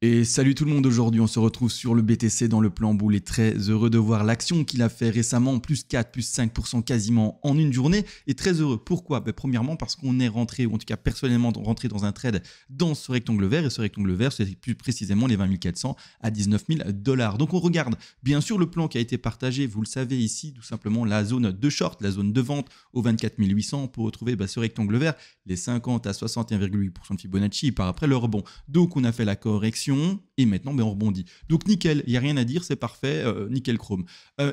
Et salut tout le monde, aujourd'hui on se retrouve sur le BTC dans le plan boule et très heureux de voir l'action qu'il a fait récemment, plus 4, plus 5% quasiment en une journée et très heureux. Pourquoi? Premièrement parce qu'on est rentré, ou en tout cas personnellement rentré dans un trade dans ce rectangle vert et ce rectangle vert c'est plus précisément les 20 400 à 19 000 $. Donc on regarde bien sûr le plan qui a été partagé, vous le savez ici, tout simplement la zone de short, la zone de vente aux 24 800 pour retrouver ce rectangle vert, les 50 à 61,8% de Fibonacci par après le rebond. Donc on a fait la correction. Et maintenant, on rebondit. Donc nickel, il n'y a rien à dire, c'est parfait, nickel chrome.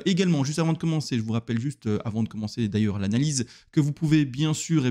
Également, juste avant de commencer, je vous rappelle juste, avant de commencer d'ailleurs l'analyse, que vous pouvez bien sûr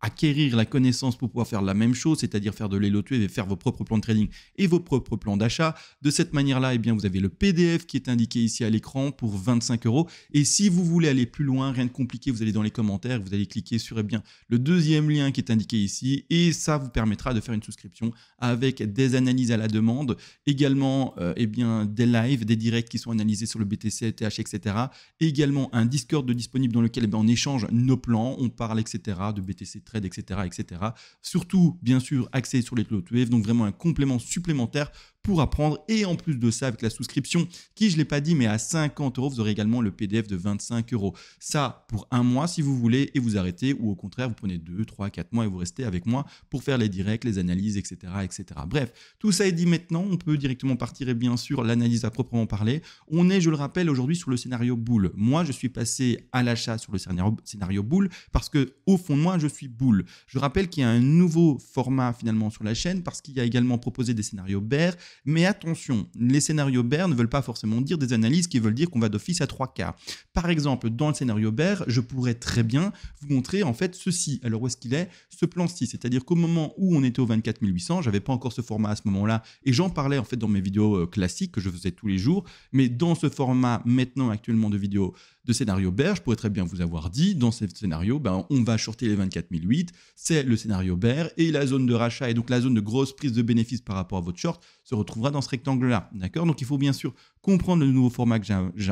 acquérir la connaissance pour pouvoir faire la même chose, c'est-à-dire faire de l'Elo2 et faire vos propres plans de trading et vos propres plans d'achat. De cette manière-là, vous avez le PDF qui est indiqué ici à l'écran pour 25 €. Et si vous voulez aller plus loin, rien de compliqué, vous allez dans les commentaires, vous allez cliquer sur le deuxième lien qui est indiqué ici et ça vous permettra de faire une souscription avec des analyses à la demande, également des lives, des directs qui sont analysés sur le BTC, ETH, etc. Et également un Discord disponible dans lequel on échange nos plans, on parle, etc. de BTC Trade, etc., etc. Surtout, bien sûr, axé sur les Elo2, donc vraiment un complément supplémentaire pour apprendre. Et en plus de ça, avec la souscription, qui, je ne l'ai pas dit, mais à 50 €, vous aurez également le PDF de 25 €. Ça, pour un mois, si vous voulez, et vous arrêtez, ou au contraire, vous prenez 2, 3, 4 mois et vous restez avec moi pour faire les directs, les analyses, etc., etc. Bref, tout ça est dit maintenant, on peut directement partir, et bien sûr, l'analyse à proprement parler. On est, je le rappelle, aujourd'hui sur le scénario boule. Moi, je suis passé à l'achat sur le scénario boule parce que, au fond de moi, je suis boule. Je rappelle qu'il y a un nouveau format finalement sur la chaîne parce qu'il y a également proposé des scénarios bear. Mais attention, les scénarios bear ne veulent pas forcément dire des analyses qui veulent dire qu'on va d'office à 3 quarts. Par exemple, dans le scénario bear, je pourrais très bien vous montrer en fait ceci. Alors où est-ce qu'il est? Ce plan-ci, c'est-à-dire qu'au moment où on était au 24 800, j'avais pas encore ce format à ce moment-là et j'en parlais en fait dans mes vidéos classiques que je faisais tous les jours. Mais dans ce format maintenant actuellement de vidéos de scénario bear, je pourrais très bien vous avoir dit, dans ce scénario, on va shorter les 24 008, c'est le scénario bear, et la zone de rachat, et donc la zone de grosse prise de bénéfice par rapport à votre short, se retrouvera dans ce rectangle-là, d'accord? Donc il faut bien sûr comprendre le nouveau format que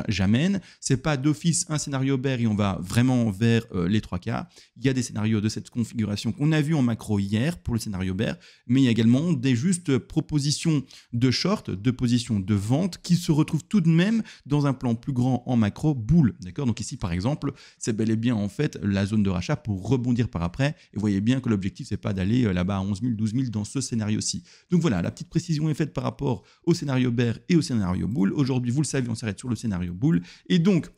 j'amène, c'est pas d'office un scénario bear et on va vraiment vers les 3 quarts, il y a des scénarios de cette configuration qu'on a vu en macro hier pour le scénario bear, mais il y a également des justes propositions de short, de positions de vente qui se retrouvent tout de même dans un plan plus grand en macro boule. D'accord? Donc ici, par exemple, c'est bel et bien en fait la zone de rachat pour rebondir par après. Et vous voyez bien que l'objectif, c'est pas d'aller là-bas à 11 000, 12 000 dans ce scénario-ci. Donc voilà, la petite précision est faite par rapport au scénario bear et au scénario bull. Aujourd'hui, vous le savez, on s'arrête sur le scénario bull. Et donc,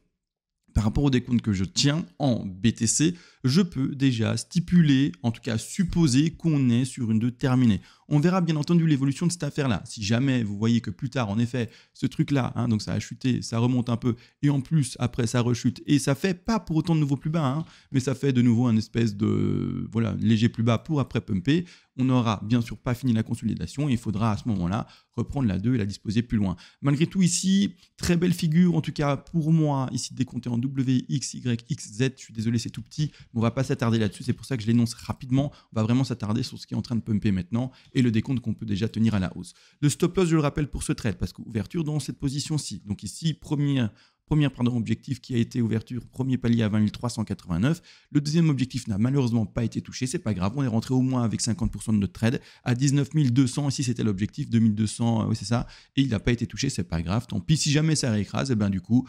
par rapport au décompte que je tiens en BTC, je peux déjà stipuler, en tout cas supposer qu'on est sur une 2 terminée. On verra bien entendu l'évolution de cette affaire-là. Si jamais vous voyez que plus tard, en effet, ce truc-là, donc ça a chuté, ça remonte un peu, et en plus, après, ça rechute, et ça fait pas pour autant de nouveau plus bas, mais ça fait de nouveau un espèce de léger plus bas pour après pumper. On n'aura bien sûr pas fini la consolidation, et il faudra à ce moment-là reprendre la 2 et la disposer plus loin. Malgré tout, ici, très belle figure, en tout cas pour moi, ici décompté en WX, Y, XZ, je suis désolé, c'est tout petit, mais on va pas s'attarder là-dessus, c'est pour ça que je l'énonce rapidement, on va vraiment s'attarder sur ce qui est en train de pumper maintenant, et le décompte qu'on peut déjà tenir à la hausse. Le stop loss, je le rappelle pour ce trade, parce qu'ouverture dans cette position-ci. Donc ici, premier objectif qui a été ouverture, premier palier à 20 389. Le deuxième objectif n'a malheureusement pas été touché, c'est pas grave, on est rentré au moins avec 50% de notre trade à 19 200, ici c'était l'objectif, 2200, oui c'est ça, et il n'a pas été touché, c'est pas grave, tant pis, si jamais ça réécrase, et du coup,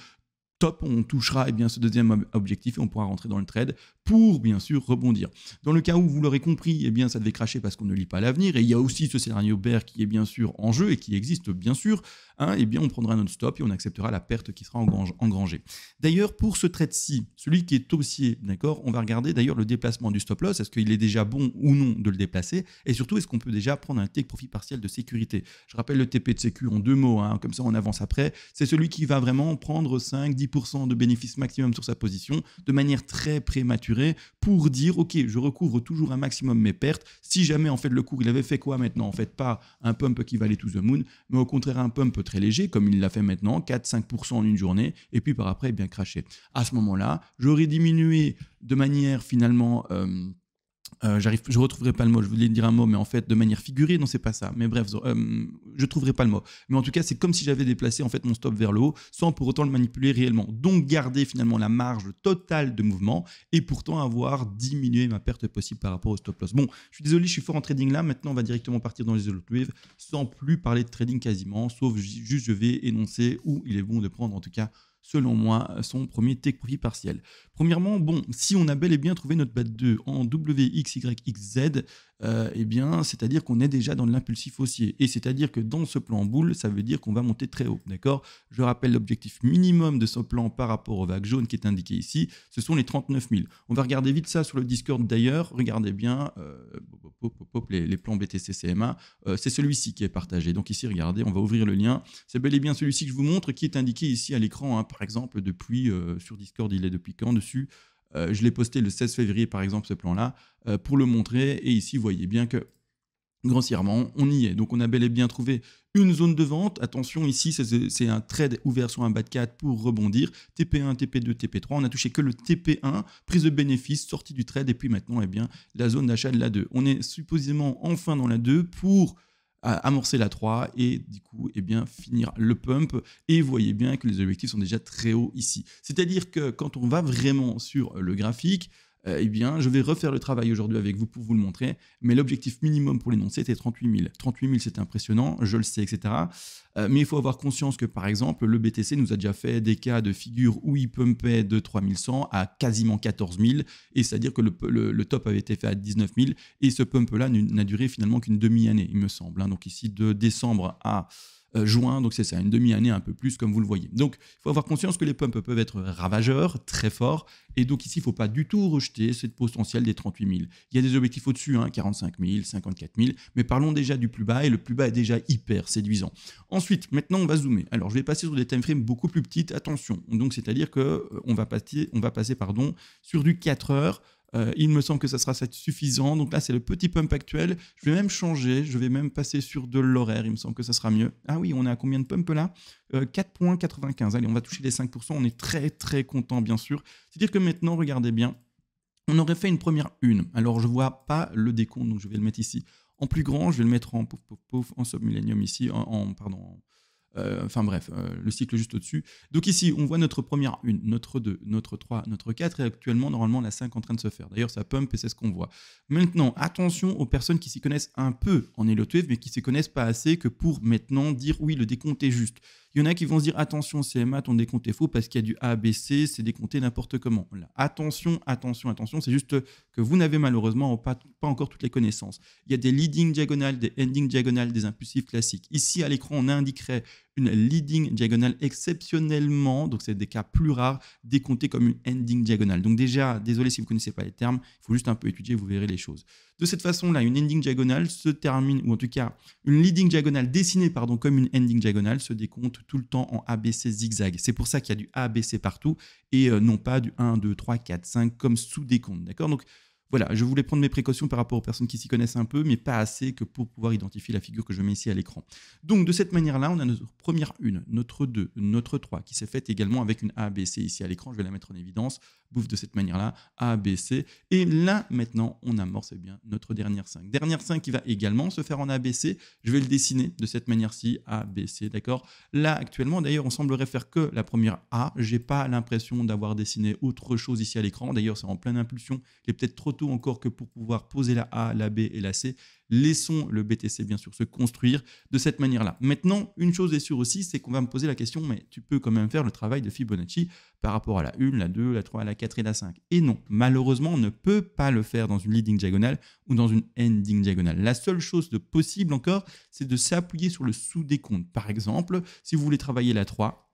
top, on touchera ce deuxième objectif et on pourra rentrer dans le trade pour bien sûr rebondir. Dans le cas où vous l'aurez compris, ça devait cracher parce qu'on ne lit pas l'avenir et il y a aussi ce scénario bear qui est bien sûr en jeu et qui existe bien sûr, on prendra notre stop et on acceptera la perte qui sera engrangée. D'ailleurs, pour ce trade-ci, celui qui est haussier, d'accord, on va regarder d'ailleurs le déplacement du stop loss, est-ce qu'il est déjà bon ou non de le déplacer et surtout est-ce qu'on peut déjà prendre un take profit partiel de sécurité. Je rappelle le TP de sécu en 2 mots, comme ça on avance après, c'est celui qui va vraiment prendre 5-10% de bénéfice maximum sur sa position de manière très prématurée pour dire ok, je recouvre toujours un maximum mes pertes. Si jamais en fait le cours il avait fait quoi maintenant, en fait pas un pump qui va aller to the moon, mais au contraire un pump très léger comme il l'a fait maintenant, 4-5% en une journée et puis par après bien craché. À ce moment-là, j'aurais diminué de manière finalement je retrouverai pas le mot, je voulais dire un mot, mais en fait de manière figurée, non c'est pas ça, mais bref, je trouverai pas le mot. Mais en tout cas, c'est comme si j'avais déplacé en fait mon stop vers le haut sans pour autant le manipuler réellement. Donc garder finalement la marge totale de mouvement et pourtant avoir diminué ma perte possible par rapport au stop loss. Bon, je suis désolé, je suis fort en trading là. Maintenant, on va directement partir dans les autres waves sans plus parler de trading quasiment, sauf juste je vais énoncer où il est bon de prendre en tout cas selon moi, son premier take profit partiel. Premièrement, bon, si on a bel et bien trouvé notre BAT2 en WXYXZ, eh bien, c'est-à-dire qu'on est déjà dans l'impulsif haussier. Et c'est-à-dire que dans ce plan boule, ça veut dire qu'on va monter très haut, d'accord? Je rappelle l'objectif minimum de ce plan par rapport aux vagues jaunes qui est indiqué ici, ce sont les 39 000. On va regarder vite ça sur le Discord d'ailleurs. Regardez bien, les plans BTC CMA, c'est celui-ci qui est partagé. Donc ici, regardez, on va ouvrir le lien. C'est bel et bien celui-ci que je vous montre qui est indiqué ici à l'écran, hein, par exemple, depuis, sur Discord, il est depuis quand dessus? Je l'ai posté le 16 février, par exemple, ce plan-là, pour le montrer. Et ici, vous voyez bien que, grossièrement, on y est. Donc, on a bel et bien trouvé une zone de vente. Attention, ici, c'est un trade ouvert sur un BAT4 pour rebondir. TP1, TP2, TP3. On n'a touché que le TP1, prise de bénéfice, sortie du trade. Et puis maintenant, eh bien, la zone d'achat de la 2. On est supposément enfin dans la 2 pour amorcer la 3 et du coup eh bien, finir le pump. Et vous voyez bien que les objectifs sont déjà très hauts ici. C'est-à-dire que quand on va vraiment sur le graphique, eh bien, je vais refaire le travail aujourd'hui avec vous pour vous le montrer, mais l'objectif minimum pour l'énoncé était 38 000. 38 000, c'est impressionnant, je le sais, etc. Mais il faut avoir conscience que, par exemple, le BTC nous a déjà fait des cas de figure où il pumpait de 3100 à quasiment 14 000, et c'est-à-dire que le top avait été fait à 19 000, et ce pump-là n'a duré finalement qu'une demi-année, il me semble. Hein. Donc ici, de décembre à juin, donc c'est ça, une demi-année un peu plus comme vous le voyez. Donc il faut avoir conscience que les pumps peuvent être ravageurs, très forts, et donc ici il ne faut pas du tout rejeter cette potentielle des 38 000. Il y a des objectifs au-dessus, hein, 45 000, 54 000, mais parlons déjà du plus bas, et le plus bas est déjà hyper séduisant. Ensuite, maintenant on va zoomer. Alors je vais passer sur des timeframes beaucoup plus petites, attention, donc c'est-à-dire qu'on va passer sur du 4 heures. Il me semble que ça sera suffisant. Donc là, c'est le petit pump actuel. Je vais même changer. Je vais même passer sur de l'horaire. Il me semble que ça sera mieux. Ah oui, on est à combien de pumps là? 4,95. Allez, on va toucher les 5%. On est très, très content, bien sûr. C'est-à-dire que maintenant, regardez bien, on aurait fait une première une. Alors, je ne vois pas le décompte, donc je vais le mettre ici en plus grand. Je vais le mettre en en sub-millennium ici, enfin bref, le cycle juste au-dessus. Donc ici, on voit notre première 1, notre 2, notre 3, notre 4, et actuellement, normalement, la 5 en train de se faire. D'ailleurs, ça pump et c'est ce qu'on voit. Maintenant, attention aux personnes qui s'y connaissent un peu en Elliott Wave, mais qui ne s'y connaissent pas assez que pour maintenant dire oui, le décompte est juste. Il y en a qui vont se dire attention CMA, ton décompte est faux parce qu'il y a du A, B, C, c'est décompté n'importe comment. Là, attention, attention, attention, c'est juste que vous n'avez malheureusement pas encore toutes les connaissances. Il y a des leading diagonales, des ending diagonales, des impulsifs classiques. Ici à l'écran, on indiquerait une leading diagonale exceptionnellement, donc c'est des cas plus rares, décomptée comme une ending diagonale. Donc déjà, désolé si vous ne connaissez pas les termes, il faut juste un peu étudier, vous verrez les choses. De cette façon-là, une ending diagonale se termine, ou en tout cas, une leading diagonale dessinée comme une ending diagonale se décompte tout le temps en ABC zigzag. C'est pour ça qu'il y a du ABC partout et non pas du 1, 2, 3, 4, 5 comme sous-décompte. D'accord? Donc, voilà, je voulais prendre mes précautions par rapport aux personnes qui s'y connaissent un peu, mais pas assez que pour pouvoir identifier la figure que je mets ici à l'écran. Donc, de cette manière-là, on a notre première 1, notre 2, notre 3, qui s'est faite également avec une ABC ici à l'écran. Je vais la mettre en évidence. Bouffe de cette manière-là, ABC. Et là, maintenant, on amorce bien notre dernière 5. Dernière 5 qui va également se faire en ABC. Je vais le dessiner de cette manière-ci, ABC, d'accord? Là, actuellement, d'ailleurs, on semblerait faire que la première A. Je n'ai pas l'impression d'avoir dessiné autre chose ici à l'écran. D'ailleurs, c'est en pleine impulsion. Il est peut-être trop tôt encore que pour pouvoir poser la A, la B et la C. Laissons le BTC, bien sûr, se construire de cette manière-là. Maintenant, une chose est sûre aussi, c'est qu'on va me poser la question, mais tu peux quand même faire le travail de Fibonacci par rapport à la 1, la 2, la 3, la 4 et la 5. Et non, malheureusement, on ne peut pas le faire dans une leading diagonale ou dans une ending diagonale. La seule chose de possible encore, c'est de s'appuyer sur le sous-décompte. Par exemple, si vous voulez travailler la 3,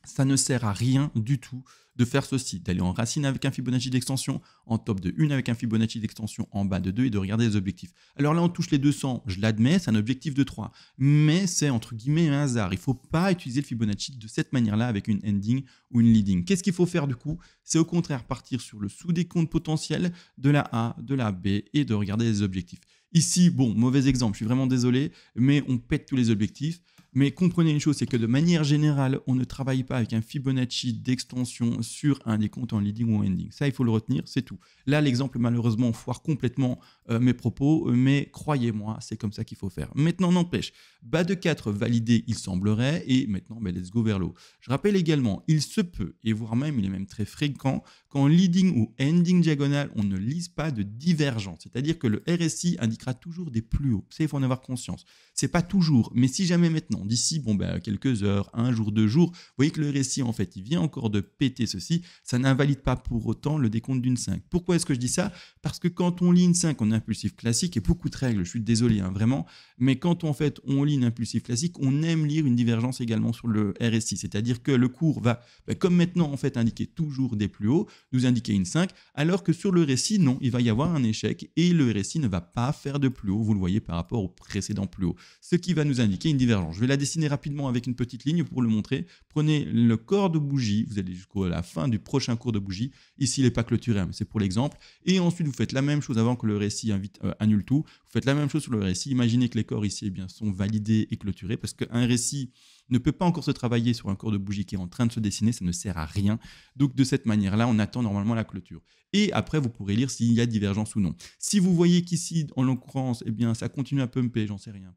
ça ne sert à rien du tout de faire ceci, d'aller en racine avec un Fibonacci d'extension, en top de 1 avec un Fibonacci d'extension, en bas de 2 et de regarder les objectifs. Alors là, on touche les 200, je l'admets, c'est un objectif de 3, mais c'est entre guillemets un hasard. Il ne faut pas utiliser le Fibonacci de cette manière-là avec une ending ou une leading. Qu'est-ce qu'il faut faire du coup? C'est au contraire partir sur le sous-décompte potentiel de la A, de la B et de regarder les objectifs. Ici, bon, mauvais exemple, je suis vraiment désolé, mais on pète tous les objectifs. Mais comprenez une chose, c'est que de manière générale, on ne travaille pas avec un Fibonacci d'extension sur un décompte en leading ou en ending. Ça, il faut le retenir, c'est tout. Là, l'exemple, malheureusement, foire complètement mes propos, mais croyez-moi, c'est comme ça qu'il faut faire. Maintenant, n'empêche, bas de 4 validé, il semblerait, et maintenant, let's go vers le haut. Je rappelle également, il se peut, et voire même, il est même très fréquent, qu'en leading ou ending diagonale, on ne lise pas de divergence. C'est-à-dire que le RSI indiquera toujours des plus hauts. Ça, il faut en avoir conscience. C'est pas toujours, mais si jamais maintenant, d'ici quelques heures, un jour, 2 jours, vous voyez que le RSI, en fait, il vient encore de péter ceci, ça n'invalide pas pour autant le décompte d'une 5. Pourquoi est-ce que je dis ça? Parce que quand on lit une 5 en impulsif classique, et beaucoup de règles, je suis désolé, vraiment, mais quand en fait on lit une impulsif classique, on aime lire une divergence également sur le RSI, c'est-à-dire que le cours va, comme maintenant en fait, indiquer toujours des plus hauts, nous indiquer une 5, alors que sur le RSI, non, il va y avoir un échec et le RSI ne va pas faire de plus haut, vous le voyez par rapport au précédent plus haut, ce qui va nous indiquer une divergence. Je vais la dessiner rapidement avec une petite ligne pour le montrer. Prenez le corps de bougie, vous allez jusqu'à la fin du prochain cours de bougie, ici il n'est pas clôturé, mais c'est pour l'exemple, et ensuite vous faites la même chose avant que le RSI annule tout, vous faites la même chose sur le RSI, imaginez que les corps ici sont validés et clôturés, parce qu'un RSI ne peut pas encore se travailler sur un corps de bougie qui est en train de se dessiner, ça ne sert à rien. Donc de cette manière-là, on attend normalement la clôture. Et après, vous pourrez lire s'il y a divergence ou non. Si vous voyez qu'ici, en l'occurrence, ça continue à pumper, j'en sais rien,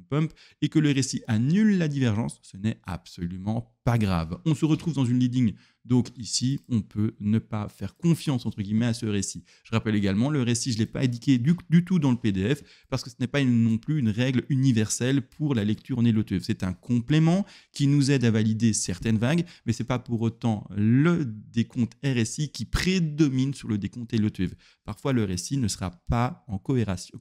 pump, et que le RSI annule la divergence, ce n'est absolument pas grave. On se retrouve dans une leading, donc ici, on peut ne pas faire confiance, entre guillemets, à ce RSI. Je rappelle également, le RSI, je ne l'ai pas indiqué du tout dans le PDF, parce que ce n'est pas non plus une règle universelle pour la lecture en LOTF. C'est un complément qui nous aide à valider certaines vagues, mais ce n'est pas pour autant le décompte RSI qui prédomine sur le décompte LOTF. Parfois, le RSI ne sera pas en corrélation,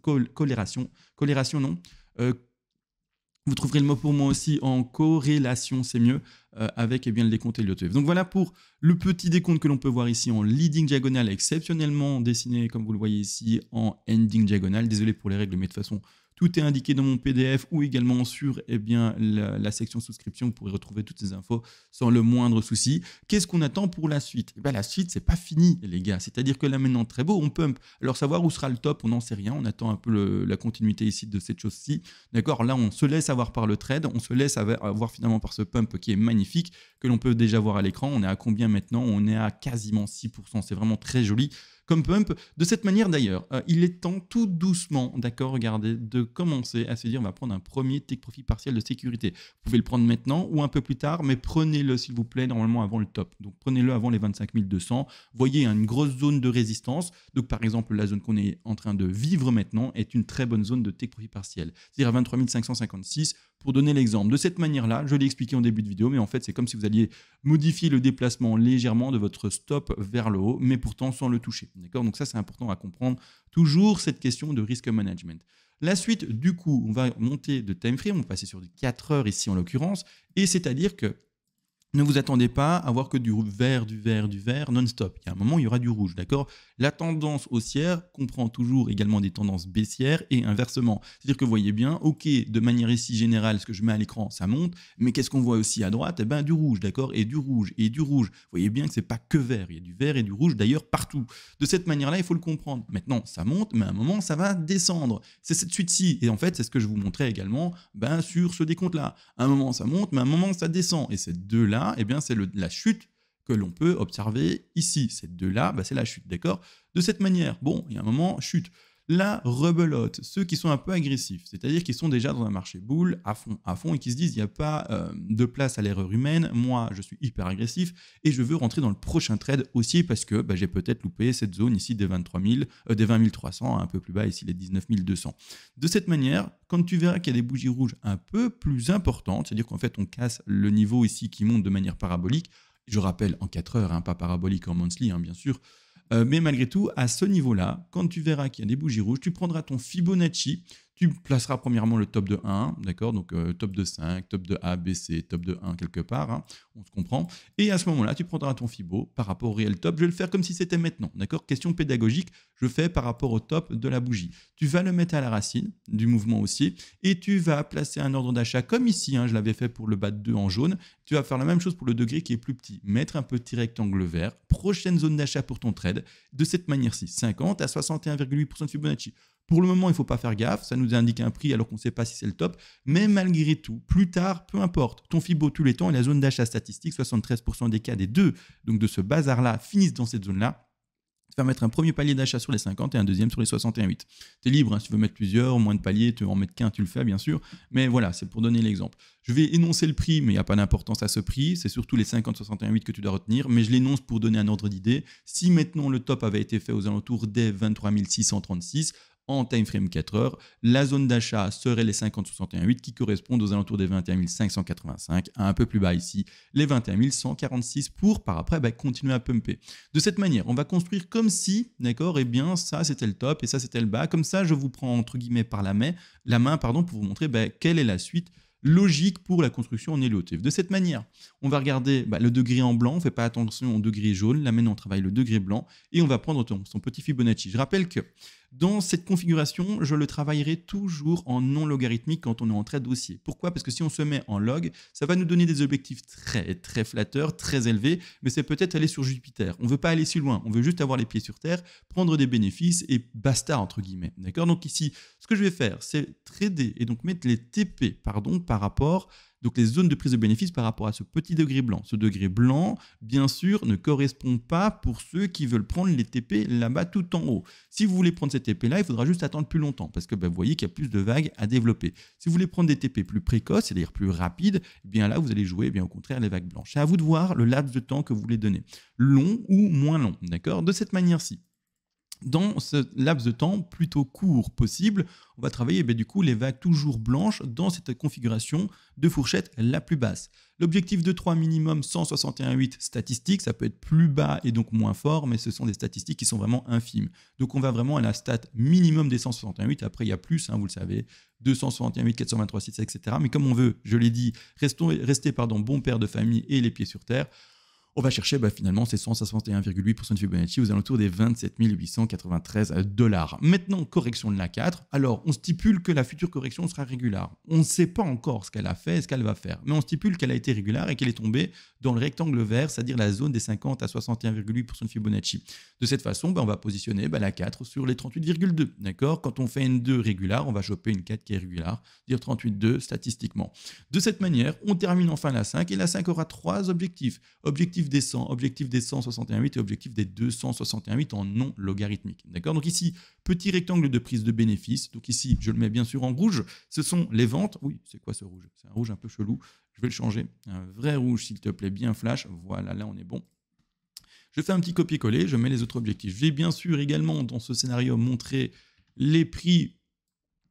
vous trouverez le mot pour moi aussi en corrélation, c'est mieux, avec le décompte LOTF. Donc voilà pour le petit décompte que l'on peut voir ici en leading diagonale, exceptionnellement dessiné, comme vous le voyez ici, en ending diagonale. Désolé pour les règles, mais de toute façon, tout est indiqué dans mon PDF ou également sur la section souscription. Vous pourrez retrouver toutes ces infos sans le moindre souci. Qu'est-ce qu'on attend pour la suite? La suite, c'est pas fini, les gars. C'est-à-dire que là, maintenant, très beau, on pump. Alors, savoir où sera le top, on n'en sait rien. On attend un peu la continuité ici de cette chose-ci. D'accord? Là, on se laisse avoir par le trade. On se laisse avoir finalement par ce pump qui est magnifique, que l'on peut déjà voir à l'écran. On est à combien maintenant? On est à quasiment 6%. C'est vraiment très joli comme pump. De cette manière d'ailleurs, il est temps tout doucement, d'accord, regardez, de commencer à se dire on va prendre un premier take profit partiel de sécurité. Vous pouvez le prendre maintenant ou un peu plus tard, mais prenez-le s'il vous plaît normalement avant le top. Donc prenez-le avant les 25 200. Voyez, une grosse zone de résistance. Donc par exemple, la zone qu'on est en train de vivre maintenant est une très bonne zone de take profit partiel. C'est-à-dire à 23 556. Pour donner l'exemple, de cette manière-là, je l'ai expliqué en début de vidéo, mais en fait, c'est comme si vous alliez modifier le déplacement légèrement de votre stop vers le haut, mais pourtant sans le toucher. D'accord? Donc ça, c'est important à comprendre. Toujours cette question de risk management. La suite, du coup, on va monter de time frame, on va passer sur 4 heures ici en l'occurrence, et c'est-à-dire que ne vous attendez pas à voir que du vert non-stop. Il y a un moment, il y aura du rouge, d'accord? La tendance haussière comprend toujours également des tendances baissières et inversement. C'est-à-dire que vous voyez bien, ok, de manière ici générale, ce que je mets à l'écran, ça monte, mais qu'est-ce qu'on voit aussi à droite? Du rouge, d'accord? Et du rouge, et du rouge. Vous voyez bien que c'est pas que vert, il y a du vert et du rouge d'ailleurs partout. De cette manière-là, il faut le comprendre. Maintenant, ça monte, mais à un moment, ça va descendre. C'est cette suite-ci. Et en fait, c'est ce que je vous montrais également sur ce décompte-là. À un moment, ça monte, mais à un moment, ça descend. Et ces deux-là, c'est la chute que l'on peut observer ici. Ces deux-là, c'est la chute, d'accord? De cette manière, bon, il y a un moment, chute. La rebelote, ceux qui sont un peu agressifs, c'est-à-dire qui sont déjà dans un marché bull à fond et qui se disent il n'y a pas de place à l'erreur humaine, moi je suis hyper agressif et je veux rentrer dans le prochain trade haussier parce que j'ai peut-être loupé cette zone ici des 20 300, un peu plus bas ici les 19 200. De cette manière, quand tu verras qu'il y a des bougies rouges un peu plus importantes, c'est-à-dire qu'en fait on casse le niveau ici qui monte de manière parabolique, je rappelle en 4 heures, pas parabolique en monthly bien sûr, mais malgré tout, à ce niveau-là, quand tu verras qu'il y a des bougies rouges, tu prendras ton Fibonacci, tu placeras premièrement le top de 1, d'accord? Donc top de 5, top de A, B, C, top de 1 quelque part, on se comprend. Et à ce moment-là, tu prendras ton Fibo par rapport au réel top. Je vais le faire comme si c'était maintenant, d'accord? Question pédagogique, je fais par rapport au top de la bougie. Tu vas le mettre à la racine du mouvement haussier et tu vas placer un ordre d'achat comme ici, je l'avais fait pour le bas de 2 en jaune. Tu vas faire la même chose pour le degré qui est plus petit. Mettre un petit rectangle vert, prochaine zone d'achat pour ton trade, de cette manière-ci, 50 à 61,8% de Fibonacci. Pour le moment, il ne faut pas faire gaffe, ça nous indique un prix alors qu'on ne sait pas si c'est le top, mais malgré tout, plus tard, peu importe, ton Fibo tous les temps et la zone d'achat statistique, 73% des cas des deux, donc de ce bazar-là, finissent dans cette zone-là. Tu vas mettre un premier palier d'achat sur les 50 et un deuxième sur les 61,8. Tu es libre, hein, si tu veux mettre plusieurs, moins de paliers, tu veux en mettre qu'un, tu le fais bien sûr. Mais voilà, c'est pour donner l'exemple. Je vais énoncer le prix, mais il n'y a pas d'importance à ce prix. C'est surtout les 50-61,8 que tu dois retenir. Mais je l'énonce pour donner un ordre d'idée. Si maintenant le top avait été fait aux alentours des 23 636, en time frame 4 heures, la zone d'achat serait les 50-61,8 qui correspondent aux alentours des 21 585, un peu plus bas ici, les 21 146 pour par après continuer à pumper. De cette manière, on va construire comme si, d'accord, eh bien ça c'était le top et ça c'était le bas. Comme ça, je vous prends entre guillemets par la main pour vous montrer quelle est la suite logique pour la construction en éléotif. De cette manière, on va regarder le degré en blanc, on ne fait pas attention au degré jaune, là maintenant on travaille le degré blanc et on va prendre son petit Fibonacci. Je rappelle que dans cette configuration, je le travaillerai toujours en non logarithmique quand on est en trade haussier. Pourquoi? Parce que si on se met en log, ça va nous donner des objectifs très très flatteurs, très élevés, mais c'est peut-être aller sur Jupiter. On ne veut pas aller si loin, on veut juste avoir les pieds sur terre, prendre des bénéfices et basta entre guillemets. D'accord? Donc ici, ce que je vais faire, c'est trader et donc mettre les TP par rapport, donc les zones de prise de bénéfice par rapport à ce petit degré blanc. Ce degré blanc, bien sûr, ne correspond pas pour ceux qui veulent prendre les TP là-bas tout en haut. Si vous voulez prendre ces TP-là, il faudra juste attendre plus longtemps parce que vous voyez qu'il y a plus de vagues à développer. Si vous voulez prendre des TP plus précoces, c'est-à-dire plus rapides, eh bien là, vous allez jouer au contraire les vagues blanches. C'est à vous de voir le laps de temps que vous voulez donner. Long ou moins long, d'accord? De cette manière-ci. Dans ce laps de temps plutôt court possible, on va travailler du coup les vagues toujours blanches dans cette configuration de fourchette la plus basse. L'objectif de 3 minimum 161,8 statistiques, ça peut être plus bas et donc moins fort, mais ce sont des statistiques qui sont vraiment infimes. Donc on va vraiment à la stat minimum des 161,8, après il y a plus, vous le savez, 261,8, 423,6, etc. Mais comme on veut, je l'ai dit, rester bon père de famille et les pieds sur terre, on va chercher finalement ces 161,8% de Fibonacci aux alentours des 27 893 $. Maintenant, correction de la 4. Alors, on stipule que la future correction sera régulière. On ne sait pas encore ce qu'elle a fait et ce qu'elle va faire, mais on stipule qu'elle a été régulière et qu'elle est tombée dans le rectangle vert, c'est-à-dire la zone des 50 à 61,8% de Fibonacci. De cette façon, on va positionner la 4 sur les 38,2. D'accord? Quand on fait une 2 régulière, on va choper une 4 qui est régulière, dire 38,2 statistiquement. De cette manière, on termine enfin la 5 et la 5 aura 3 objectifs. Objectif des 100, objectif des 161,8 et objectif des 261,8 en non logarithmique. D'accord? Donc ici, petit rectangle de prise de bénéfice. Donc ici, je le mets bien sûr en rouge. Ce sont les ventes. Oui, c'est quoi ce rouge? C'est un rouge un peu chelou. Je vais le changer. Un vrai rouge, s'il te plaît, bien flash. Voilà, là, on est bon. Je fais un petit copier-coller. Je mets les autres objectifs. Je vais bien sûr également, dans ce scénario, montrer les prix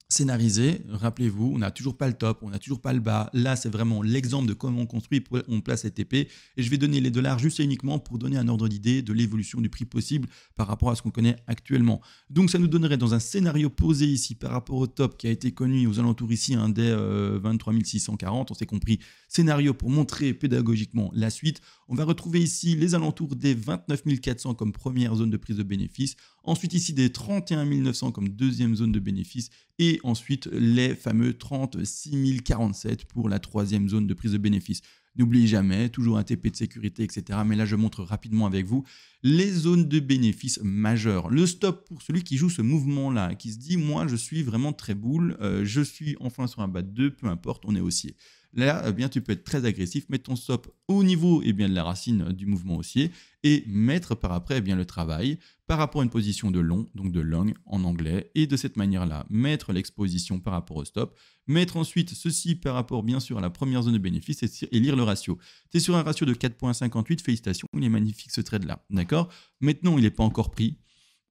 scénarisé, rappelez-vous, on n'a toujours pas le top, on n'a toujours pas le bas. Là, c'est vraiment l'exemple de comment on construit, on place les TP. Et je vais donner les dollars juste et uniquement pour donner un ordre d'idée de l'évolution du prix possible par rapport à ce qu'on connaît actuellement. Donc, ça nous donnerait dans un scénario posé ici par rapport au top qui a été connu aux alentours ici des 23 640, on s'est compris, scénario pour montrer pédagogiquement la suite. On va retrouver ici les alentours des 29 400 comme première zone de prise de bénéfice. Ensuite, ici, des 31 900 comme deuxième zone de bénéfice. Et ensuite, les fameux 36 047 pour la troisième zone de prise de bénéfice. N'oubliez jamais, toujours un TP de sécurité, etc. Mais là, je montre rapidement avec vous les zones de bénéfice majeures. Le stop pour celui qui joue ce mouvement-là, qui se dit, moi, je suis vraiment très boule, je suis enfin sur un bas de 2, peu importe, on est haussier. Là, eh bien, tu peux être très agressif, mettre ton stop au niveau de la racine du mouvement haussier et mettre par après le travail par rapport à une position de long, donc de long en anglais, et de cette manière-là, mettre l'exposition par rapport au stop, mettre ensuite ceci par rapport bien sûr à la première zone de bénéfice et lire le ratio. Tu es sur un ratio de 4,58, félicitations, il est magnifique ce trade-là, d'accord? Maintenant, il n'est pas encore pris,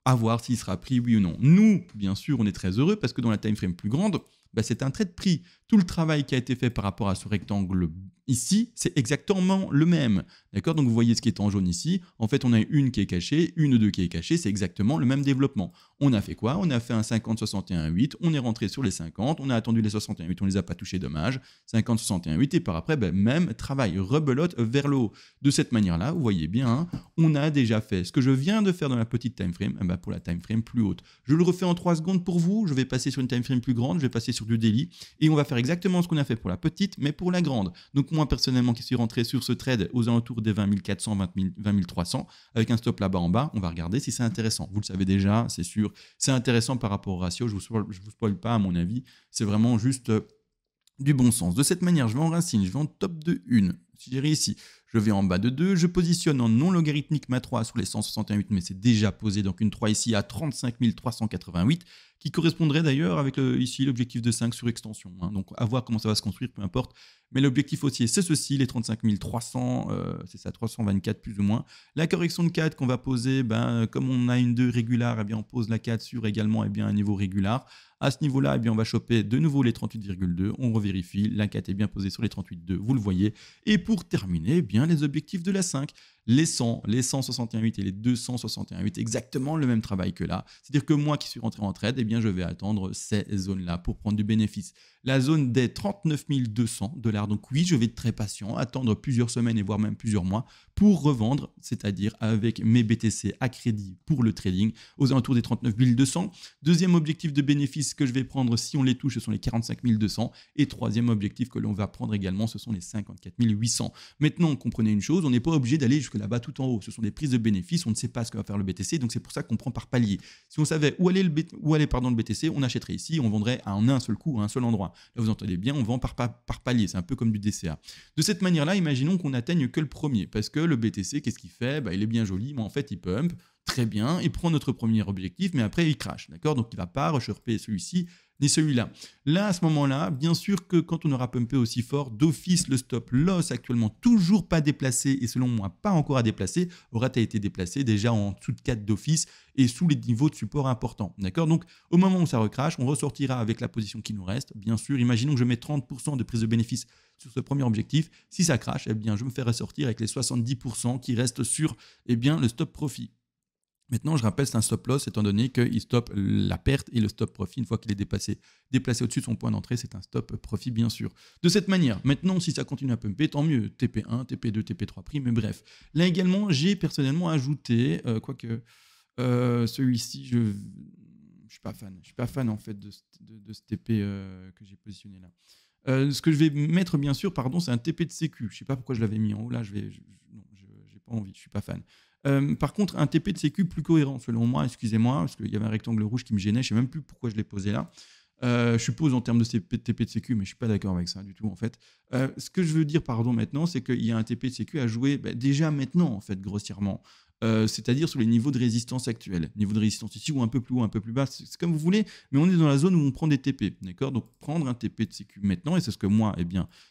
à voir s'il sera pris oui ou non. Nous, bien sûr, on est très heureux parce que dans la time frame plus grande, c'est un trade pris. Tout le travail qui a été fait par rapport à ce rectangle ici, c'est exactement le même. D'accord? Donc vous voyez ce qui est en jaune ici. En fait, on a une qui est cachée, une 2 qui est cachée. C'est exactement le même développement. On a fait quoi? On a fait un 50-61-8. On est rentré sur les 50. On a attendu les 61-8. On ne les a pas touchés, dommage. 50-61-8. Et par après, même travail, rebelote vers le haut. De cette manière-là, vous voyez bien, on a déjà fait ce que je viens de faire dans la petite time frame pour la time frame plus haute. Je le refais en 3 secondes pour vous. Je vais passer sur une time frame plus grande. Je vais passer sur sur du daily et on va faire exactement ce qu'on a fait pour la petite, mais pour la grande. Donc moi personnellement qui suis rentré sur ce trade aux alentours des 20 400, 20 300 avec un stop là-bas en bas, on va regarder si c'est intéressant. Vous le savez déjà, c'est sûr, c'est intéressant par rapport au ratio. Je vous spoil pas à mon avis, c'est vraiment juste du bon sens. De cette manière, je vais en racine, je vais en top de 1. Si j'ai réussi, je vais en bas de 2. Je positionne en non logarithmique ma 3 sur les 168, mais c'est déjà posé. Donc une 3 ici à 35 388, qui correspondrait d'ailleurs avec ici l'objectif de 5 sur extension. Hein. Donc à voir comment ça va se construire, peu importe. Mais l'objectif haussier, c'est ceci, les 35 300, c'est ça, 324 plus ou moins. La correction de 4 qu'on va poser, comme on a une 2 régulière, eh bien on pose la 4 sur également un niveau régulier. À ce niveau-là, on va choper de nouveau les 38,2. On revérifie, la 4 est bien posée sur les 38,2, vous le voyez. Et pour terminer, les objectifs de la 5. Les 100, les 161,8 et les 261,8, exactement le même travail que là. C'est-à-dire que moi qui suis rentré en trade, je vais attendre ces zones-là pour prendre du bénéfice. La zone des 39 200 $. Donc oui, je vais être très patient, attendre plusieurs semaines et voire même plusieurs mois pour revendre, c'est-à-dire avec mes BTC à crédit pour le trading aux alentours des 39 200. Deuxième objectif de bénéfice que je vais prendre si on les touche, ce sont les 45 200. Et troisième objectif que l'on va prendre également, ce sont les 54 800. Maintenant, comprenez une chose, on n'est pas obligé d'aller jusque là-bas tout en haut. Ce sont des prises de bénéfices, on ne sait pas ce que va faire le BTC, donc c'est pour ça qu'on prend par palier. Si on savait où aller le BTC, on achèterait ici, on vendrait en un seul coup, à un seul endroit. Là, vous entendez bien, on vend par palier, c'est un peu comme du DCA. De cette manière-là, imaginons qu'on n'atteigne que le premier, parce que le BTC, qu'est-ce qu'il fait? Il est bien joli, mais en fait, il pump, très bien, il prend notre premier objectif, mais après, il crash, d'accord? Donc, il ne va pas recherper celui-ci, ni celui-là. Là, à ce moment-là, bien sûr que quand on aura pumpé aussi fort, d'office, le stop loss actuellement toujours pas déplacé, et selon moi, pas encore à déplacer, aura été déplacé déjà en dessous de 4 d'office et sous les niveaux de support importants, d'accord? Donc, au moment où ça recrache, on ressortira avec la position qui nous reste. Bien sûr, imaginons que je mets 30% de prise de bénéfice sur ce premier objectif. Si ça crache, je me fais ressortir avec les 70% qui restent sur le stop profit. Maintenant, je rappelle, c'est un stop loss étant donné qu'il stoppe la perte et le stop profit une fois qu'il est déplacé au-dessus de son point d'entrée, c'est un stop profit bien sûr. De cette manière, maintenant, si ça continue à pumper, tant mieux. TP1, TP2, TP3 prix, mais bref. Là également, j'ai personnellement ajouté, celui-ci, je ne suis pas fan. Je ne suis pas fan en fait de ce TP que j'ai positionné là. Ce que je vais mettre bien sûr, c'est un TP de sécu. Je ne sais pas pourquoi je l'avais mis en haut là, non, j'ai pas envie, je ne suis pas fan. Par contre, un TP de sécu plus cohérent, selon moi, excusez-moi, parce qu'il y avait un rectangle rouge qui me gênait, je ne sais même plus pourquoi je l'ai posé là. Je suppose en termes de TP de sécu, mais je ne suis pas d'accord avec ça du tout en fait. Ce que je veux dire, maintenant, c'est qu'il y a un TP de sécu à jouer déjà maintenant, en fait, grossièrement. C'est-à-dire sur les niveaux de résistance actuels. Niveau de résistance ici ou un peu plus haut, un peu plus bas, c'est comme vous voulez, mais on est dans la zone où on prend des TP, d'accord? Donc prendre un TP de sécu maintenant, et c'est ce que moi,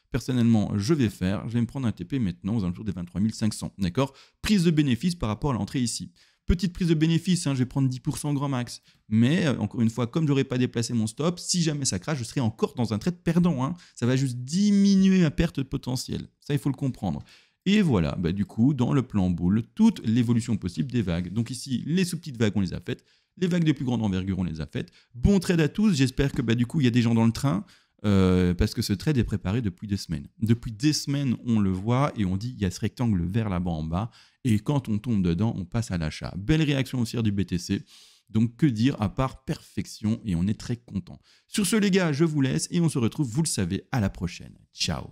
personnellement, je vais faire, je vais me prendre un TP maintenant aux alentours des 23 500, d'accord? Prise de bénéfice par rapport à l'entrée ici. Petite prise de bénéfice, je vais prendre 10% grand max, mais encore une fois, comme je n'aurais pas déplacé mon stop, si jamais ça crache, je serai encore dans un trade perdant. Ça va juste diminuer ma perte potentielle, ça il faut le comprendre. Et voilà, du coup, dans le plan boule, toute l'évolution possible des vagues. Donc ici, les sous-petites vagues, on les a faites. Les vagues de plus grande envergure, on les a faites. Bon trade à tous. J'espère que du coup, il y a des gens dans le train. Parce que ce trade est préparé depuis des semaines. Depuis des semaines, on le voit et on dit il y a ce rectangle vert là-bas en bas. Et quand on tombe dedans, on passe à l'achat. Belle réaction haussière du BTC. Donc que dire à part perfection et on est très content. Sur ce les gars, je vous laisse et on se retrouve, vous le savez, à la prochaine. Ciao.